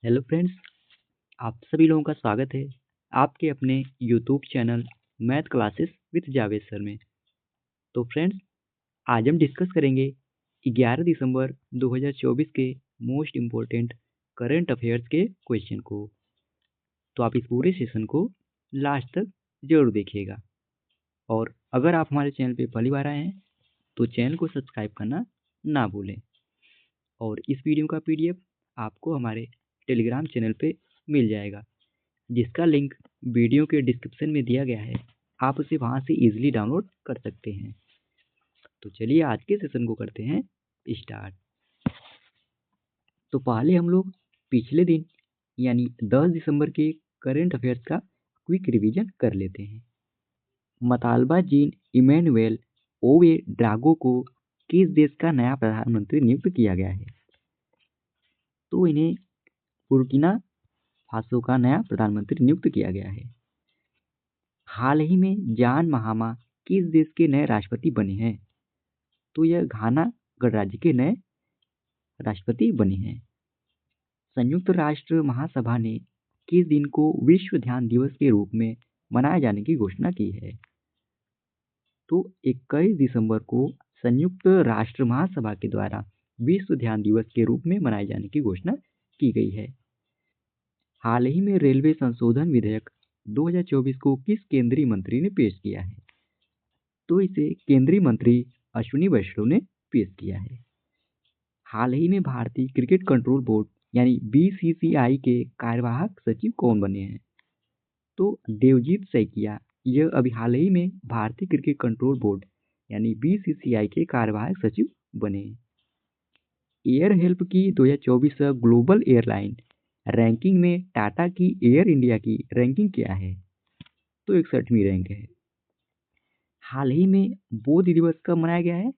Hello friends, आप सभी लोगों का स्वागत है आपके अपने YouTube channel math classes with Javed sir में। तो फ्रेंड्स, आज हम डिस्कस करेंगे 11 दिसंबर 2024 के मोस्ट इम्पोर्टेंट करंट अफेयर्स के क्वेश्चन को। तो आप इस पूरे सेशन को लास्ट तक जरूर देखिएगा। और अगर आप हमारे चैनल पे पहली बार आए हैं तो चैनल को सब्सक्राइब करना ना भूलें। और इस वीडियो का पीडीएफ आपको हमारे टेलीग्राम चैनल पे मिल जाएगा, जिसका लिंक वीडियो के डिस्क्रिप्शन में दिया गया है। आप उसे वहां से इजीली डाउनलोड कर सकते हैं। तो चलिए आज के सेशन को करते हैं स्टार्ट। तो पहले हम लोग पिछले दिन यानी 10 दिसंबर के करंट अफेयर्स का क्विक रिवीजन कर लेते हैं। मताल्बा जीन इमैनुएल ओवे ड्रागो को किस देश का नया प्रधानमंत्री नियुक्त किया गया है? तो इन्हें बुर्किना फासो का नया प्रधानमंत्री नियुक्त किया गया है। हाल ही में जान महामा किस देश के नए राष्ट्रपति बने हैं? तो यह घाना गणराज्य के नए राष्ट्रपति बने हैं। संयुक्त राष्ट्र महासभा ने किस दिन को विश्व ध्यान दिवस के रूप में मनाए जाने की घोषणा की है? तो 21 दिसंबर को संयुक्त राष्ट्र महासभा के द्वारा विश्व ध्यान दिवस के रूप में मनाए जाने की घोषणा की गई है। हाल ही में रेलवे संशोधन विधेयक 2024 को किस केंद्रीय मंत्री ने पेश किया है? तो इसे केंद्रीय मंत्री अश्विनी वैष्णव ने पेश किया है। हाल ही में भारतीय क्रिकेट कंट्रोल बोर्ड यानी बीसीसीआई के कार्यवाहक सचिव कौन बने हैं? तो देवजीत सैकिया यह अभी हाल ही में भारतीय क्रिकेट कंट्रोल बोर्ड यानी बीसीसीआई के कार्यवाहक सचिव बने। एयर हेल्प की 2024 ग्लोबल एयरलाइन रैंकिंग में टाटा की एयर इंडिया की रैंकिंग क्या है? तो 61वीं रैंक है। हाल ही में बोध दिवस कब मनाया गया है?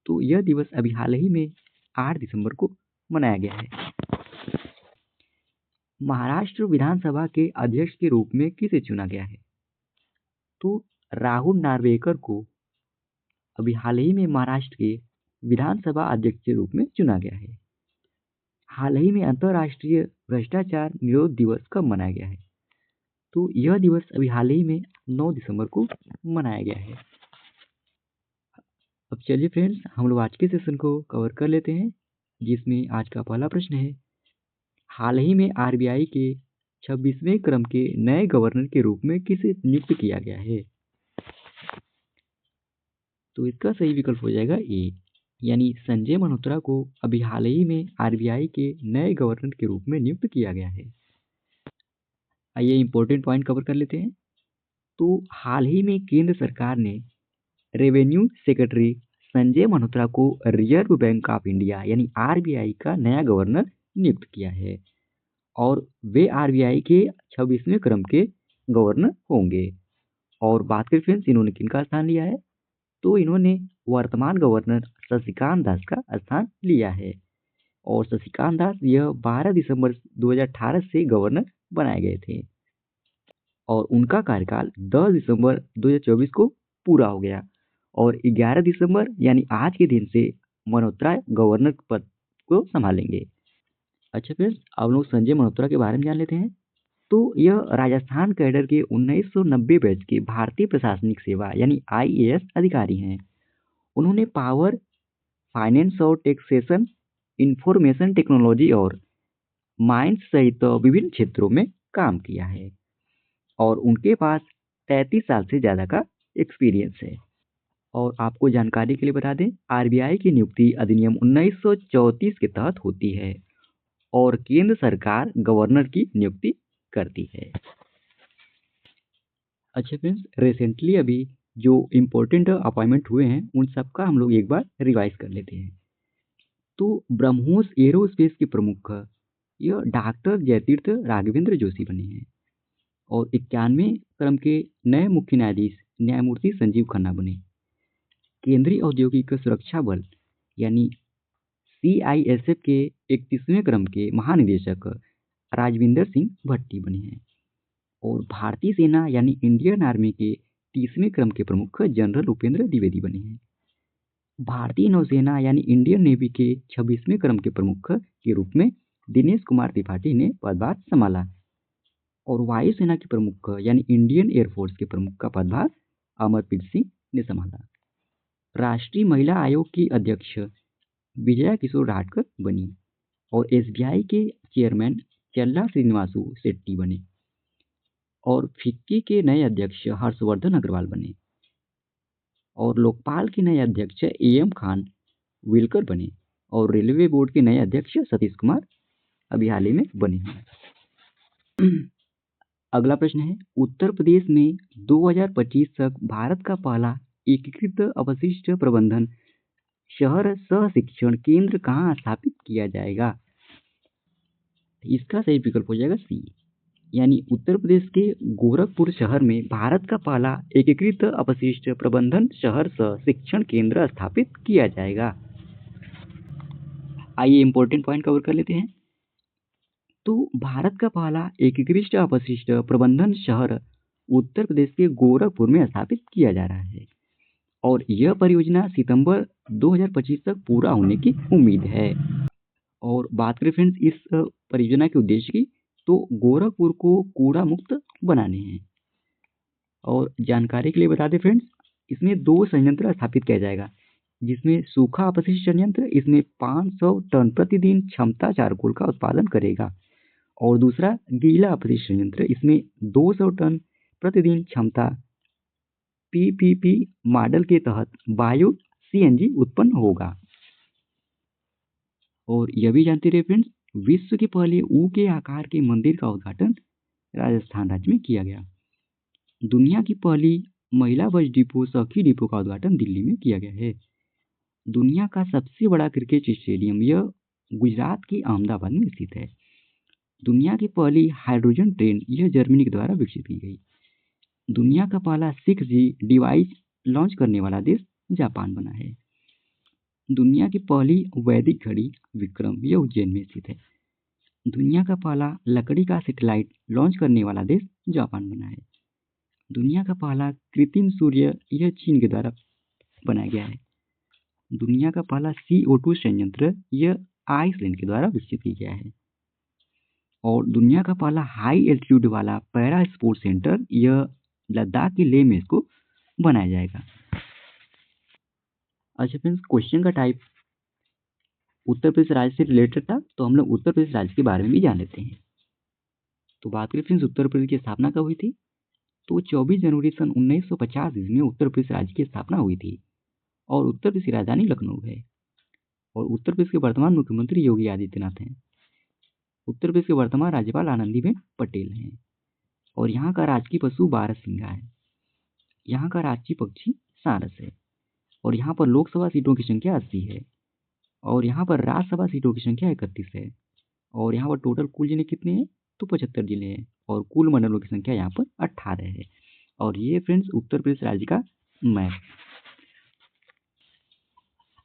तो यह दिवस अभी हाल ही में 8 दिसंबर को मनाया गया है। महाराष्ट्र विधानसभा के अध्यक्ष के रूप में किसे चुना गया है? तो राहुल नार्वेकर को अभी हाल ही में महाराष्ट्र के विधानसभा अध्यक्ष के रूप में चुना गया है। हाल ही में अंतर्राष्ट्रीय भ्रष्टाचार निरोध दिवस कब मनाया गया है? तो यह दिवस अभी हाल ही में 9 दिसंबर को मनाया गया है। अब चलिए फ्रेंड्स, हम लोग आज के सेशन को कवर कर लेते हैं, जिसमें आज का पहला प्रश्न है, हाल ही में आरबीआई के 26वें क्रम के नए गवर्नर के रूप में किसे नियुक्त किया गया है? तो इसका सही विकल्प हो जाएगा ए, यानी संजय मल्होत्रा को अभी हाल ही में आरबीआई के नए गवर्नर के रूप में नियुक्त किया गया है। आइए इंपॉर्टेंट पॉइंट कवर कर लेते हैं। तो हाल ही में केंद्र सरकार ने रेवेन्यू सेक्रेटरी संजय मल्होत्रा को रिजर्व बैंक ऑफ इंडिया यानी आरबीआई का नया गवर्नर नियुक्त किया है और वे आरबीआई के 26वें क्रम के गवर्नर होंगे। और बात करें फ्रेंड्स, इन्होंने किनका स्थान लिया है? तो इन्होंने वर्तमान गवर्नर शशिकांत दास का स्थान लिया है। और शशिकांत दास यह 12 दिसंबर 2018 से गवर्नर बनाए गए थे और उनका कार्यकाल 10 दिसंबर 2024 को पूरा हो गया और 11 दिसंबर यानी आज के दिन से मल्होत्रा गवर्नर पद को संभालेंगे। अच्छा फ्रेंड्स, अब लोग संजय मल्होत्रा के बारे में जान लेते हैं। तो यह राजस्थान कैडर के 1990 बैच के भारतीय प्रशासनिक सेवा यानी आईएएस अधिकारी हैं। उन्होंने पावर, फाइनेंस और टैक्सेशन, इंफॉर्मेशन टेक्नोलॉजी और माइंस सहित विभिन्न क्षेत्रों में काम किया है और उनके पास 33 साल से ज़्यादा का एक्सपीरियंस है। और आपको जानकारी के लिए बता दें, आरबीआई की नियुक्ति अधिनियम 1934 के तहत होती है और केंद्र सरकार गवर्नर की नियुक्ति करती है। अच्छा फ्रेंड्स, रिसेंटली अभी जो इम्पोर्टेंट अपॉइंटमेंट हुए हैं उन सबका हम लोग एक बार रिवाइज कर लेते हैं। तो ब्रह्मोस एरोस्पेस के प्रमुख यह डॉक्टर जयतीर्थ राघवेंद्र जोशी बने हैं और 91वें क्रम के नए मुख्य न्यायाधीश न्यायमूर्ति संजीव खन्ना बने। केंद्रीय औद्योगिक सुरक्षा बल यानी सीआईएसएफ के 31वें क्रम के महानिदेशक राजविंदर सिंह भट्टी बने हैं और भारतीय सेना यानी इंडियन आर्मी के 30वें क्रम के प्रमुख जनरल उपेंद्र द्विवेदी बने हैं। भारतीय नौसेना यानी इंडियन नेवी के 26वें क्रम के प्रमुख के रूप में दिनेश कुमार त्रिपाठी ने पदभार संभाला। और वायुसेना के प्रमुख यानी इंडियन एयरफोर्स के प्रमुख का पदभार अमरप्रीत सिंह ने संभाला। राष्ट्रीय महिला आयोग की अध्यक्ष विजया किशोर राठकर बनी। और एसबीआई के चेयरमैन चल्ला श्रीनिवासु शेट्टी बने। और फिक्की के नए अध्यक्ष हर्षवर्धन अग्रवाल बने। और लोकपाल के नए अध्यक्ष एएम खान विलकर बने। और रेलवे बोर्ड के नए अध्यक्ष सतीश कुमार अभी हाल ही में बने हैं। अगला प्रश्न है, उत्तर प्रदेश में 2025 तक भारत का पहला एकीकृत अपशिष्ट प्रबंधन शहर सह शिक्षण केंद्र कहाँ स्थापित किया जाएगा? इसका सही विकल्प हो जाएगा सी, यानी उत्तर प्रदेश के गोरखपुर शहर में भारत का पहला एकीकृत अपशिष्ट प्रबंधन शहर सह शिक्षण केंद्र स्थापित किया जाएगा। आइए इंपॉर्टेंट पॉइंट कवर कर लेते हैं। तो भारत का पहला एकीकृत अपशिष्ट प्रबंधन शहर उत्तर प्रदेश के गोरखपुर में स्थापित किया जा रहा है। और यह परियोजना सितंबर 2025 तक पूरा होने की उम्मीद है। और बात करें फ्रेंड्स इस परियोजना के उद्देश्य की, तो गोरखपुर को कूड़ा मुक्त बनाने हैं। और जानकारी के लिए बता दें फ्रेंड्स, इसमें 2 संयंत्र स्थापित किया जाएगा, जिसमें सूखा अपशिष्ट संयंत्र इसमें 500 टन प्रतिदिन क्षमता चारकोल का उत्पादन करेगा। और दूसरा गीला अपशिष्ट संयंत्र इसमें 200 टन प्रतिदिन क्षमता पीपीपी मॉडल के तहत बायो सीएनजी उत्पन्न होगा। और यह भी जानते रहे फ्रेंड्स, विश्व के पहले ऊ के आकार के मंदिर का उद्घाटन राजस्थान राज्य में किया गया। दुनिया की पहली महिला बस डिपो सखी डिपो का उद्घाटन दिल्ली में किया गया है। दुनिया का सबसे बड़ा क्रिकेट स्टेडियम यह गुजरात के अहमदाबाद में स्थित है। दुनिया की पहली हाइड्रोजन ट्रेन यह जर्मनी के द्वारा विकसित की गई। दुनिया का पहला 6G डिवाइस लॉन्च करने वाला देश जापान बना है। दुनिया की पहली वैदिक घड़ी विक्रम यह उज्जैन में स्थित है। दुनिया का पहला लकड़ी का सैटेलाइट लॉन्च करने वाला देश जापान बना है। दुनिया का पहला कृत्रिम सूर्य यह चीन के द्वारा बनाया गया है। दुनिया का पहला CO2 संयंत्र यह आइसलैंड के द्वारा विकसित किया गया है। और दुनिया का पहला हाई एल्टीट्यूड वाला पैरा स्पोर्ट्स सेंटर यह लद्दाख के लेह में इसको बनाया जाएगा। अच्छा फ्रेंड्स, क्वेश्चन का टाइप उत्तर प्रदेश राज्य से रिलेटेड था, तो हम लोग उत्तर प्रदेश राज्य के बारे में भी जान लेते हैं। तो बात करें फ्रेंड्स उत्तर प्रदेश की स्थापना कब हुई थी, तो 24 जनवरी सन 1950 ईस्वी में उत्तर प्रदेश राज्य की स्थापना हुई थी। और उत्तर प्रदेश की राजधानी लखनऊ है। और उत्तर प्रदेश के वर्तमान मुख्यमंत्री योगी आदित्यनाथ हैं। उत्तर प्रदेश के वर्तमान राज्यपाल आनंदीबेन पटेल हैं। और यहाँ का राजकीय पशु बारहसिंगा है। यहाँ का राष्ट्रीय पक्षी सारस है। और यहाँ पर लोकसभा सीटों की संख्या 80 है। और यहाँ पर राज्यसभा सीटों की संख्या 31 है। और यहाँ पर टोटल कुल जिले कितने हैं, तो 75 जिले हैं। और कुल मंडलों की संख्या यहाँ पर 18 है। और ये फ्रेंड्स उत्तर प्रदेश राज्य का मैप।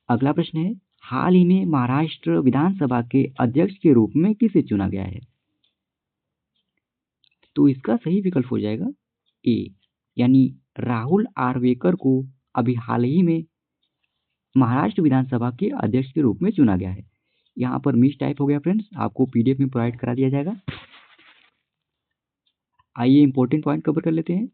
अगला प्रश्न है, हाल ही में महाराष्ट्र विधानसभा के अध्यक्ष के रूप में किसे चुना गया है? तो इसका सही विकल्प हो जाएगा ए, यानी राहुल आर्वेकर को अभी हाल ही में महाराष्ट्र विधानसभा के अध्यक्ष के रूप में चुना गया है। यहाँ पर मिस टाइप हो गया फ्रेंड्स, आपको पीडीएफ में प्रोवाइड करा दिया जाएगा। आइए इंपॉर्टेंट पॉइंट कवर कर लेते हैं।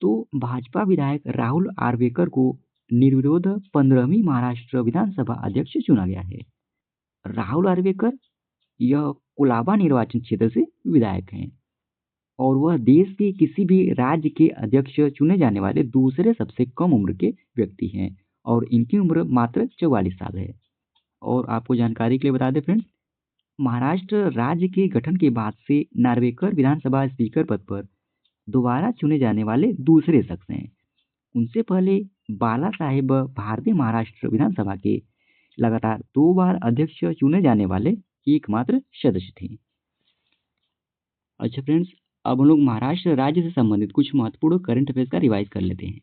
तो भाजपा विधायक राहुल आर्वेकर को निर्विरोध 15वीं महाराष्ट्र विधानसभा अध्यक्ष चुना गया है। राहुल आर्वेकर यह कुलाबा निर्वाचन क्षेत्र से विधायक हैं। और वह देश के किसी भी राज्य के अध्यक्ष चुने जाने वाले दूसरे सबसे कम उम्र के व्यक्ति हैं। और इनकी उम्र मात्र 44 साल है। और आपको जानकारी के लिए बता दें फ्रेंड्स, महाराष्ट्र राज्य के गठन के बाद से नार्वेकर विधानसभा स्पीकर पद पर दोबारा चुने जाने वाले दूसरे शख्स हैं। उनसे पहले बाला साहेब भारतीय महाराष्ट्र विधानसभा के लगातार 2 बार अध्यक्ष चुने जाने वाले एकमात्र सदस्य थे। अच्छा फ्रेंड्स, अब हम लोग महाराष्ट्र राज्य से संबंधित कुछ महत्वपूर्ण करंट अफेयर्स का रिवाइज कर लेते हैं।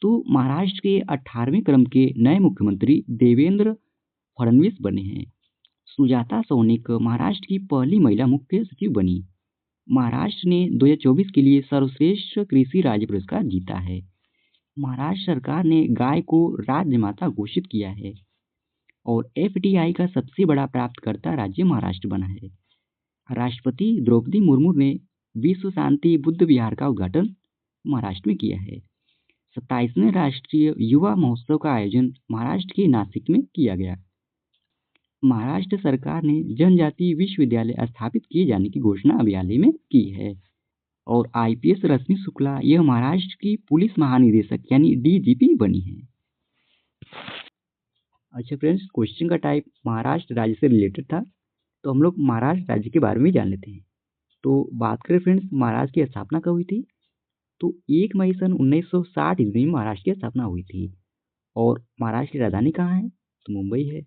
तो महाराष्ट्र के 18वें क्रम के नए मुख्यमंत्री देवेंद्र फडणवीस बने हैं। सुजाता सौनिक महाराष्ट्र की पहली महिला मुख्य सचिव बनी। महाराष्ट्र ने 2024 के लिए सर्वश्रेष्ठ कृषि राज्य पुरस्कार जीता है। महाराष्ट्र सरकार ने गाय को राज्य माता घोषित किया है। और एफडीआई का सबसे बड़ा प्राप्तकर्ता राज्य महाराष्ट्र बना है। राष्ट्रपति द्रौपदी मुर्मू ने विश्व शांति बुद्ध विहार का उद्घाटन महाराष्ट्र में किया है। 27वें राष्ट्रीय युवा महोत्सव का आयोजन महाराष्ट्र के नासिक में किया गया। महाराष्ट्र सरकार ने जनजातीय विश्वविद्यालय स्थापित किए जाने की घोषणा अभी हाल ही में की है। और आईपीएस रश्मि शुक्ला यह महाराष्ट्र की पुलिस महानिदेशक यानी डीजीपी बनी है। अच्छा फ्रेंड्स, क्वेश्चन का टाइप महाराष्ट्र राज्य से रिलेटेड था, तो हम लोग महाराष्ट्र राज्य के बारे में जान लेते हैं। तो बात करें फ्रेंड्स, महाराष्ट्र की स्थापना कब हुई थी? तो 1 मई सन 1960 ईस्वी में महाराष्ट्र की स्थापना हुई थी। और महाराष्ट्र की राजधानी कहाँ है? तो मुंबई है।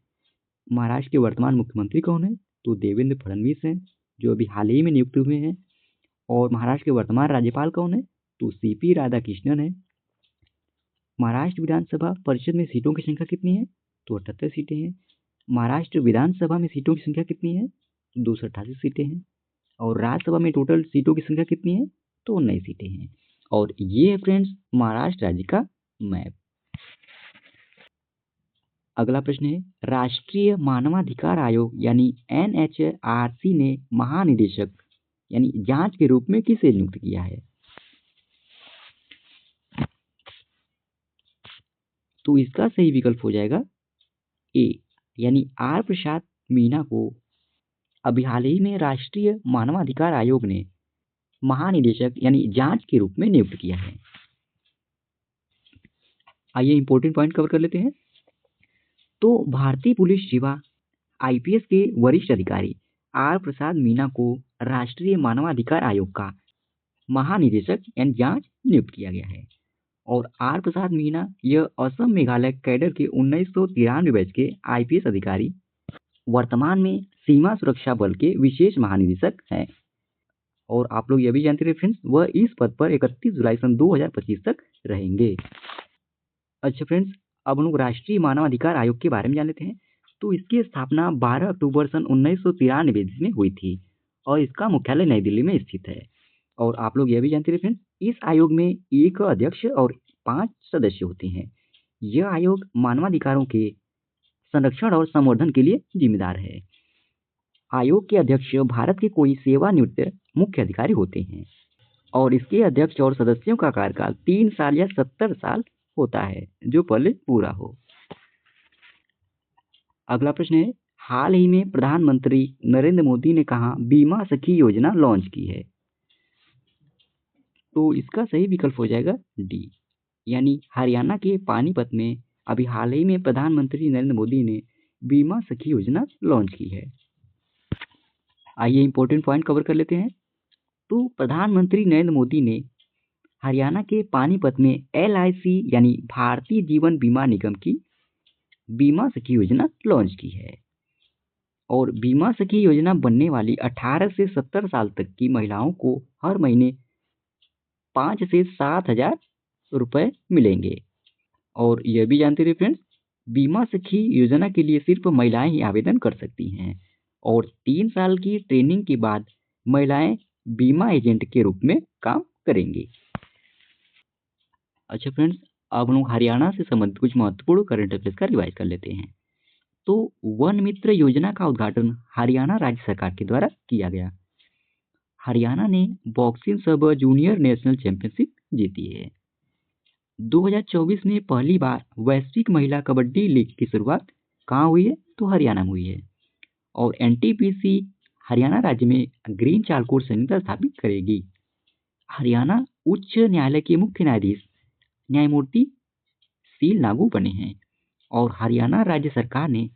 महाराष्ट्र के वर्तमान मुख्यमंत्री कौन है? तो देवेंद्र फडणवीस हैं, जो अभी हाल ही में नियुक्त हुए हैं। और महाराष्ट्र के वर्तमान राज्यपाल कौन है? तो सीपी राधाकृष्णन है। महाराष्ट्र विधानसभा परिषद में सीटों की संख्या कितनी है? तो 78 सीटें हैं। महाराष्ट्र विधानसभा में सीटों की संख्या कितनी है? तो 288 सीटें हैं। और राज्यसभा में टोटल सीटों की संख्या कितनी है? तो 19 सीटें हैं। और ये है फ्रेंड्स महाराष्ट्र राज्य का मैप। अगला प्रश्न है, राष्ट्रीय मानवाधिकार आयोग यानी एनएचआरसी ने महानिदेशक यानी जांच के रूप में किसे नियुक्त किया है? तो इसका सही विकल्प हो जाएगा ए यानी आर प्रसाद मीना को अभी हाल ही में राष्ट्रीय मानवाधिकार आयोग ने महानिदेशक यानी जांच के रूप में नियुक्त किया है। आइए इंपॉर्टेंट पॉइंट कवर कर लेते हैं। तो भारतीय पुलिस सेवा आईपीएस के वरिष्ठ अधिकारी आर प्रसाद मीना को राष्ट्रीय मानवाधिकार आयोग का महानिदेशक यानी जांच नियुक्त किया गया है। और आर प्रसाद मीना यह असम मेघालय कैडर के 1993 बैच के आईपीएस अधिकारी वर्तमान में सीमा सुरक्षा बल के विशेष महानिदेशक हैं। और आप लोग यह भी जानते रहे फ्रेंड्स, वह इस पद पर 31 जुलाई सन 2025 तक रहेंगे। अच्छा फ्रेंड्स, अब हम लोग राष्ट्रीय मानवाधिकार आयोग के बारे में जान लेते हैं। तो इसकी स्थापना 12 अक्टूबर सन 1993 में हुई थी और इसका मुख्यालय नई दिल्ली में स्थित है। और आप लोग यह भी जानते रहे फ्रेंड्स, इस आयोग में एक अध्यक्ष और 5 सदस्य होते हैं। यह आयोग मानवाधिकारों के संरक्षण और संवर्धन के लिए जिम्मेदार है। आयोग के अध्यक्ष भारत के कोई सेवानिवृत्त मुख्य अधिकारी होते हैं और इसके अध्यक्ष और सदस्यों का कार्यकाल 3 साल या 70 साल होता है, जो पहले पूरा हो। अगला प्रश्न है, हाल ही में प्रधानमंत्री नरेंद्र मोदी ने कहा बीमा सखी योजना लॉन्च की है? तो इसका सही विकल्प हो जाएगा डी यानी हरियाणा के पानीपत में अभी हाल ही में प्रधानमंत्री नरेंद्र मोदी ने बीमा सखी योजना लॉन्च की है। आइए इंपॉर्टेंट पॉइंट कवर कर लेते हैं। तो प्रधानमंत्री नरेंद्र मोदी ने हरियाणा के पानीपत में एलआईसी यानी भारतीय जीवन बीमा निगम की बीमा सखी योजना लॉन्च की है। और बीमा सखी योजना बनने वाली 18 से 70 साल तक की महिलाओं को हर महीने 5 से 7 हजार रुपए मिलेंगे। और यह भी जानते रहे फ्रेंड्स, बीमा सखी योजना के लिए सिर्फ महिलाएं ही आवेदन कर सकती हैं और 3 साल की ट्रेनिंग के बाद महिलाएं बीमा एजेंट के रूप में काम करेंगी। अच्छा फ्रेंड्स, अब हम लोग हरियाणा से संबंधित कुछ महत्वपूर्ण करंट अफेयर्स का रिवाइज कर लेते हैं। तो वन मित्र योजना का उद्घाटन हरियाणा राज्य सरकार के द्वारा किया गया। हरियाणा ने बॉक्सिंग सब जूनियर नेशनल चैंपियनशिप जीती है। 2024 में पहली बार वैश्विक महिला कबड्डी लीग की शुरुआत कहाँ हुई है? तो हरियाणा में हुई है। और एनटीपीसी हरियाणा राज्य में ग्रीन चारकोल संयंत्र स्थापित करेगी। हरियाणा उच्च न्यायालय के मुख्य न्यायाधीश न्यायमूर्ति सील नागू बने हैं। और हरियाणा राज्य सरकार ने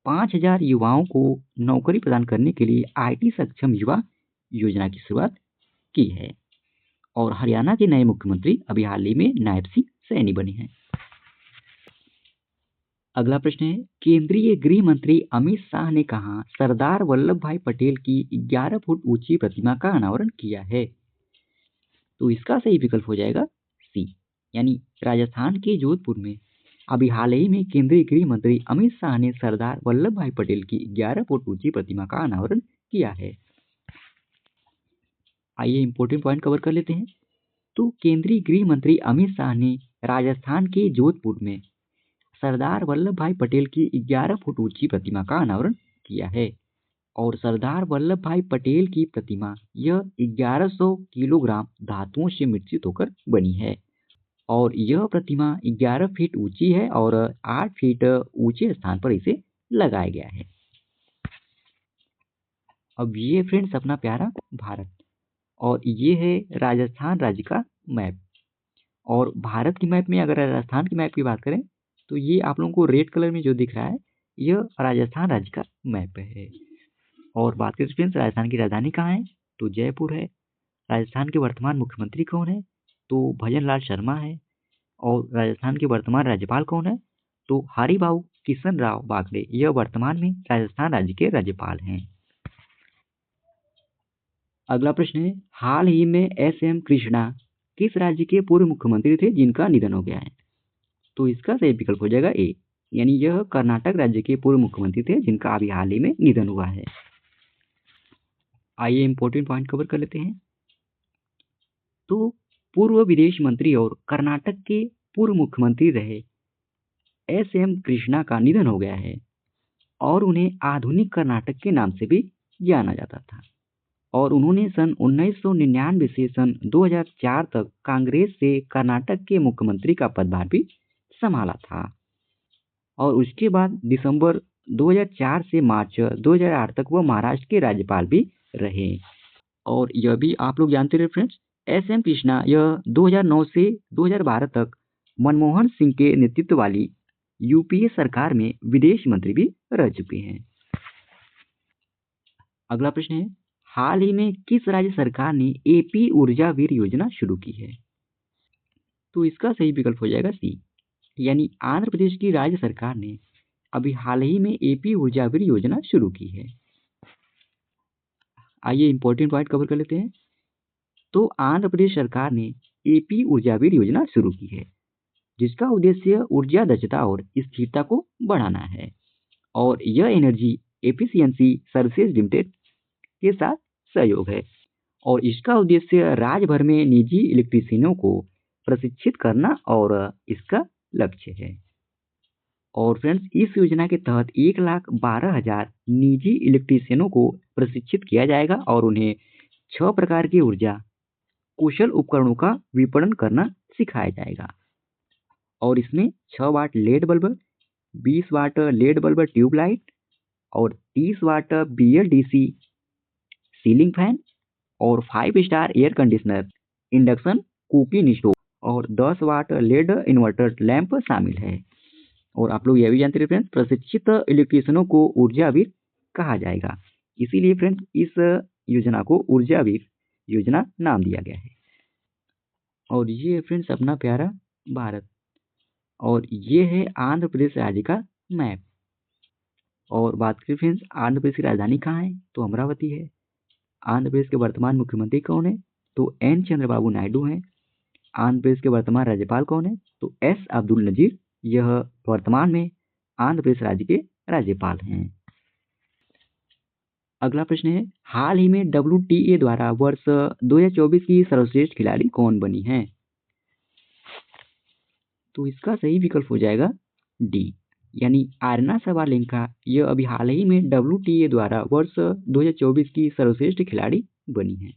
5000 युवाओं को नौकरी प्रदान करने के लिए आईटी सक्षम युवा योजना की शुरुआत की है। और हरियाणा के नए मुख्यमंत्री अभी हाल ही में नायब सिंह सैनी बने हैं। अगला प्रश्न है, केंद्रीय गृह मंत्री अमित शाह ने कहा सरदार वल्लभ भाई पटेल की 11 फुट ऊंची प्रतिमा का अनावरण किया है? तो इसका सही विकल्प हो जाएगा सी यानी राजस्थान के जोधपुर में अभी हाल ही में केंद्रीय गृह मंत्री अमित शाह ने सरदार वल्लभ भाई पटेल की 11 फुट ऊंची प्रतिमा का अनावरण किया है। आइए इंपॉर्टेंट पॉइंट कवर कर लेते हैं। तो केंद्रीय गृह मंत्री अमित शाह ने राजस्थान के जोधपुर में सरदार वल्लभ भाई पटेल की 11 फुट ऊंची प्रतिमा का अनावरण किया है। और सरदार वल्लभ भाई पटेल की प्रतिमा यह 1100 किलोग्राम धातुओं से मिश्रित होकर बनी है और यह प्रतिमा 11 फीट ऊंची है और 8 फीट ऊंचे स्थान पर इसे लगाया गया है। अब ये फ्रेंड्स अपना प्यारा भारत, और ये है राजस्थान राज्य का मैप। और भारत की मैप में अगर राजस्थान की मैप की बात करें तो ये आप लोगों को रेड कलर में जो दिख रहा है यह राजस्थान राज्य का मैप है। और बात करें फ्रेंड्स राजस्थान की राजधानी कहाँ है तो जयपुर है। राजस्थान के वर्तमान मुख्यमंत्री कौन है तो भजन लाल शर्मा है। और राजस्थान के वर्तमान राज्यपाल कौन है तो हरिभाऊ किशन राव बागड़े, यह वर्तमान में राजस्थान राज्य के राज्यपाल हैं। अगला प्रश्न है, हाल ही में एस.एम. कृष्णा किस राज्य के पूर्व मुख्यमंत्री थे जिनका निधन हो गया है? तो इसका सही विकल्प हो जाएगा ए, यानी यह कर्नाटक राज्य के पूर्व मुख्यमंत्री थे जिनका अभी हाल ही में निधन हुआ है। आइए इंपॉर्टेंट पॉइंट कवर कर लेते हैं। तो पूर्व विदेश मंत्री और कर्नाटक के पूर्व मुख्यमंत्री रहे एस.एम. कृष्णा का निधन हो गया है और उन्हें आधुनिक कर्नाटक के नाम से भी जाना जाता था। और उन्होंने सन 1999 से सन 2004 तक कांग्रेस से कर्नाटक के मुख्यमंत्री का पदभार भी संभाला था। और उसके बाद दिसंबर 2004 से मार्च 2008 तक वह महाराष्ट्र के राज्यपाल भी रहे। और यह भी आप लोग जानते रहे फ्रेंड्स, एस.एम. कृष्णा यह 2009 से 2012 तक मनमोहन सिंह के नेतृत्व वाली यूपीए सरकार में विदेश मंत्री भी रह चुके हैं। अगला प्रश्न है, हाल ही में किस राज्य सरकार ने एपी ऊर्जा वीर योजना शुरू की है? तो इसका सही विकल्प हो जाएगा सी, यानी आंध्र प्रदेश की राज्य सरकार ने अभी हाल ही में एपी ऊर्जा वीर योजना शुरू की है। आइए इंपॉर्टेंट पॉइंट कवर कर लेते हैं। तो आंध्र प्रदेश सरकार ने एपी ऊर्जा वीर योजना शुरू की है जिसका उद्देश्य ऊर्जा दक्षता और स्थिरता को बढ़ाना है। और यह एनर्जी एफिशिएंसी सर्विसेज लिमिटेड के साथ सहयोग है और इसका उद्देश्य राज्य भर में निजी इलेक्ट्रीशियनों को प्रशिक्षित करना और इसका लक्ष्य है। और फ्रेंड्स इस योजना के तहत 1,12,000 निजी इलेक्ट्रीशियनों को प्रशिक्षित किया जाएगा और उन्हें 6 प्रकार की ऊर्जा कुशल उपकरणों का विपणन करना सिखाया जाएगा। और इसमें 6 वाट लेड बल्ब, 20 वाट लेड बल्ब ट्यूबलाइट और 30 वाट BLDC सीलिंग फैन और 5 star air conditioner, induction cooking stove और 10 वाट लेड इन्वर्टर लैंप शामिल है। और आप लोग यह भी जानते हैं फ्रेंड्स, प्रशिक्षित इलेक्ट्रीशियनों को ऊर्जावीर कहा जाएगा, इसीलिए फ्रेंड्स इस योजना को ऊर्जावीर योजना नाम दिया गया है। और ये फ्रेंड्स अपना प्यारा भारत, और ये है आंध्र प्रदेश राज्य का मैप। और बात करें फ्रेंड्स आंध्र प्रदेश की राजधानी कहाँ है तो अमरावती है। आंध्र प्रदेश के वर्तमान मुख्यमंत्री कौन है तो एन चंद्रबाबू नायडू हैं। आंध्र प्रदेश के वर्तमान राज्यपाल कौन है तो एस अब्दुल नजीर, यह वर्तमान में आंध्र प्रदेश राज्य के राज्यपाल हैं। अगला प्रश्न है, हाल ही में WTA द्वारा वर्ष 2024 की सर्वश्रेष्ठ खिलाड़ी कौन बनी है? तो इसका सही विकल्प हो जाएगा डी, यानी आर्यना सबालेंका, यह अभी हाल ही में WTA द्वारा वर्ष 2024 की सर्वश्रेष्ठ खिलाड़ी बनी है।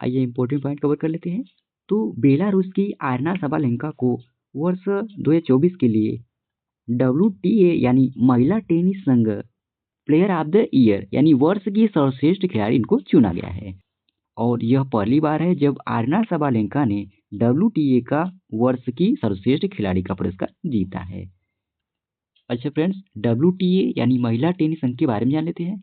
आइए इंपॉर्टेंट पॉइंट कवर कर लेते हैं। तो बेलारूस की आर्यना सबालेंका को वर्ष 2024 के लिए WTA यानी महिला टेनिस संघ प्लेयर ऑफ द ईयर यानी वर्ष की सर्वश्रेष्ठ खिलाड़ी इनको चुना गया है। और यह पहली बार है जब आर्यना सबालेंका ने WTA का वर्ष की सर्वश्रेष्ठ खिलाड़ी का पुरस्कार जीता है। अच्छा फ्रेंड्स, WTA यानी महिला टेनिस संघ के बारे में जान लेते हैं।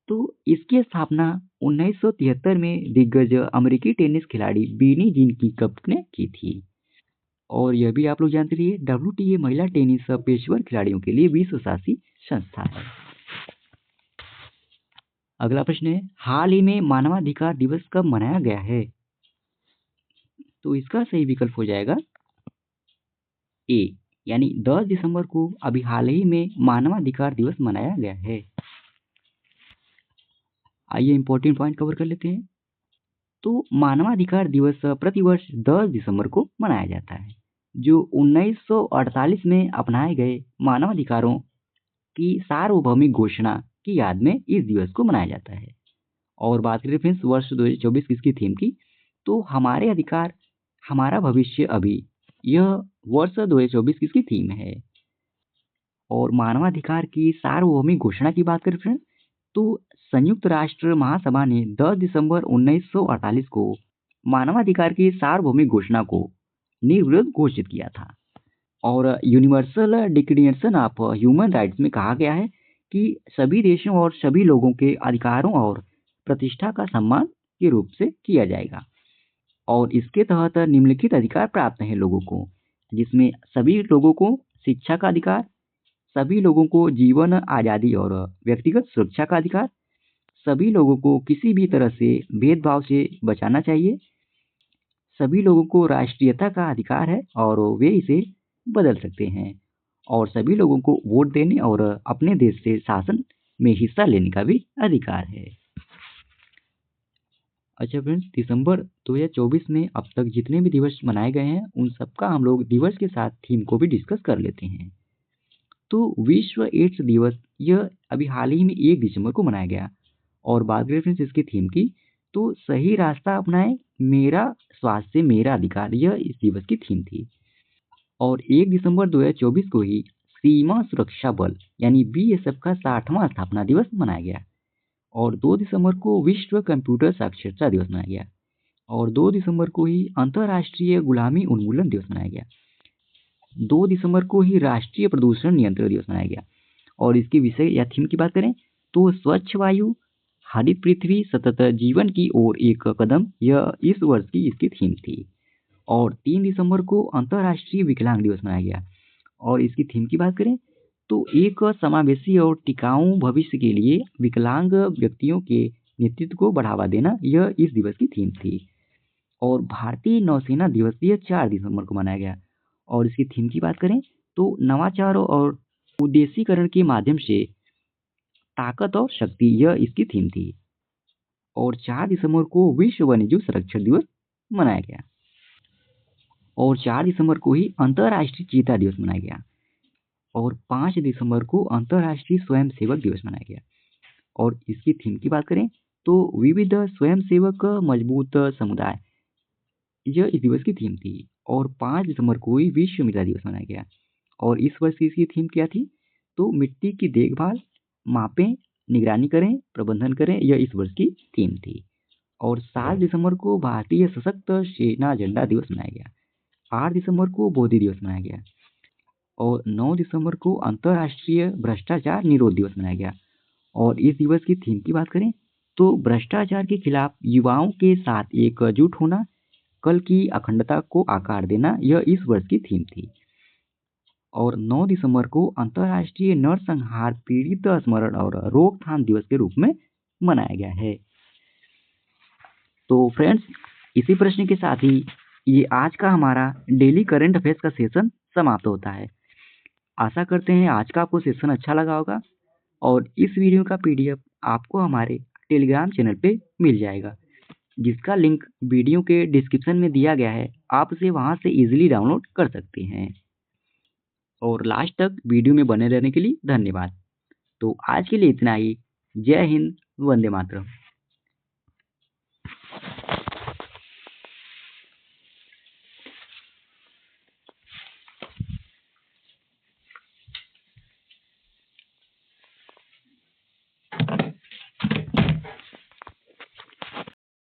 तो इसकी स्थापना 1973 में दिग्गज अमेरिकी टेनिस खिलाड़ी बीनी जीन कीकप ने की थी। और यह भी आप लोग जानते रहिए, WTA महिला टेनिस पेशेवर खिलाड़ियों के लिए विश्व शासी संस्था है। अगला प्रश्न है, हाल ही में मानवाधिकार दिवस कब मनाया गया है? तो इसका सही विकल्प हो जाएगा ए, यानी 10 दिसंबर को अभी हाल ही में मानवाधिकार दिवस मनाया गया है। आइए इंपॉर्टेंट पॉइंट कवर कर लेते हैं। तो मानवाधिकार दिवस प्रतिवर्ष 10 दिसंबर को मनाया जाता है। जो 1948 में अपनाए गए मानवाधिकारों की सार्वभौमिक घोषणा की याद में इस दिवस को मनाया जाता है। और बात करें फ्रेंड्स वर्ष 2024 किसकी थीम की, तो हमारे अधिकार हमारा भविष्य अभी, यह वर्ष 2024 किसकी थीम है। और मानवाधिकार की सार्वभौमिक घोषणा की बात करें फ्रेंड्स, तो संयुक्त राष्ट्र महासभा ने 10 दिसंबर 1948 को मानवाधिकार की सार्वभौमिक घोषणा को निर्विरोध घोषित किया था। और universal declaration of human rights में कहा गया है कि सभी देशों और सभी लोगों के अधिकारों और प्रतिष्ठा का सम्मान के रूप से किया जाएगा। और इसके तहत निम्नलिखित अधिकार प्राप्त हैं लोगों को, जिसमें सभी लोगों को शिक्षा का अधिकार, सभी लोगों को जीवन, आज़ादी और व्यक्तिगत सुरक्षा का अधिकार, सभी लोगों को किसी भी तरह से भेदभाव से बचाना चाहिए, सभी लोगों को राष्ट्रीयता का अधिकार है और वे इसे बदल सकते हैं, और सभी लोगों को वोट देने और अपने देश से शासन में हिस्सा लेने का भी अधिकार है। अच्छा फ्रेंड्स, दिसंबर 2024 में अब तक जितने भी दिवस मनाए गए हैं उन सबका हम लोग दिवस के साथ थीम को भी डिस्कस कर लेते हैं। तो विश्व एड्स दिवस यह अभी हाल ही में 1 दिसंबर को मनाया गया। और बात करें फ्रेंड्स इसकी थीम की, तो सही रास्ता अपनाएं, मेरा स्वास्थ्य मेरा अधिकार, यह इस दिवस की थीम थी। और 1 दिसंबर 2024 को ही सीमा सुरक्षा बल यानी बीएसएफ का 60वां स्थापना दिवस मनाया गया। और 2 दिसंबर को विश्व कंप्यूटर साक्षरता दिवस मनाया गया। और 2 दिसंबर को ही अंतर्राष्ट्रीय गुलामी उन्मूलन दिवस मनाया गया। 2 दिसंबर को ही राष्ट्रीय प्रदूषण नियंत्रण दिवस मनाया गया। और इसके विषय या थीम की बात करें तो स्वच्छ वायु, हरित पृथ्वी, सतत जीवन की ओर एक कदम, यह इस वर्ष की इसकी थीम थी। और 3 दिसंबर को अंतर्राष्ट्रीय विकलांग दिवस मनाया गया। और इसकी थीम की बात करें तो एक समावेशी और टिकाऊ भविष्य के लिए विकलांग व्यक्तियों के नेतृत्व को बढ़ावा देना, यह इस दिवस की थीम थी। और भारतीय नौसेना दिवस यह 4 दिसंबर को मनाया गया। और इसकी थीम की बात करें तो नवाचारों और उद्देशीकरण के माध्यम से ताकत और शक्ति, यह इसकी थीम थी। और 4 दिसंबर को विश्व वन्यजीव संरक्षण दिवस मनाया गया। और 4 दिसंबर को ही अंतर्राष्ट्रीय चीता दिवस मनाया गया। और 5 दिसंबर को अंतर्राष्ट्रीय स्वयंसेवक दिवस मनाया गया। और इसकी थीम की बात करें तो विविध स्वयंसेवक मजबूत समुदाय, यह इस दिवस की थीम थी। और 5 दिसंबर को ही विश्व मृदा दिवस मनाया गया। और इस वर्ष की इसकी थीम क्या थी, तो मिट्टी की देखभाल, मापें, निगरानी करें, प्रबंधन करें, यह इस वर्ष की थीम थी। और 7 दिसंबर को भारतीय सशक्त सेना झंडा दिवस मनाया गया। 8 दिसंबर को बोधि दिवस मनाया गया। और 9 दिसंबर को अंतर्राष्ट्रीय भ्रष्टाचार निरोध दिवस मनाया गया। और इस दिवस की थीम की बात करें तो भ्रष्टाचार के खिलाफ युवाओं के साथ एकजुट होना, कल की अखंडता को आकार देना, यह इस वर्ष की थीम थी। और 9 दिसंबर को अंतर्राष्ट्रीय नरसंहार पीड़ित स्मरण और रोकथाम दिवस के रूप में मनाया गया है। तो फ्रेंड्स, इसी प्रश्न के साथ ही ये आज का हमारा डेली करंट अफेयर्स का सेशन समाप्त होता है। आशा करते हैं आज का आपको सेशन अच्छा लगा होगा। और इस वीडियो का पीडीएफ आपको हमारे टेलीग्राम चैनल पे मिल जाएगा, जिसका लिंक वीडियो के डिस्क्रिप्शन में दिया गया है। आप उसे वहां से इजीली डाउनलोड कर सकते हैं। और लास्ट तक वीडियो में बने रहने के लिए धन्यवाद। तो आज के लिए इतना ही। जय हिंद, वंदे मातरम।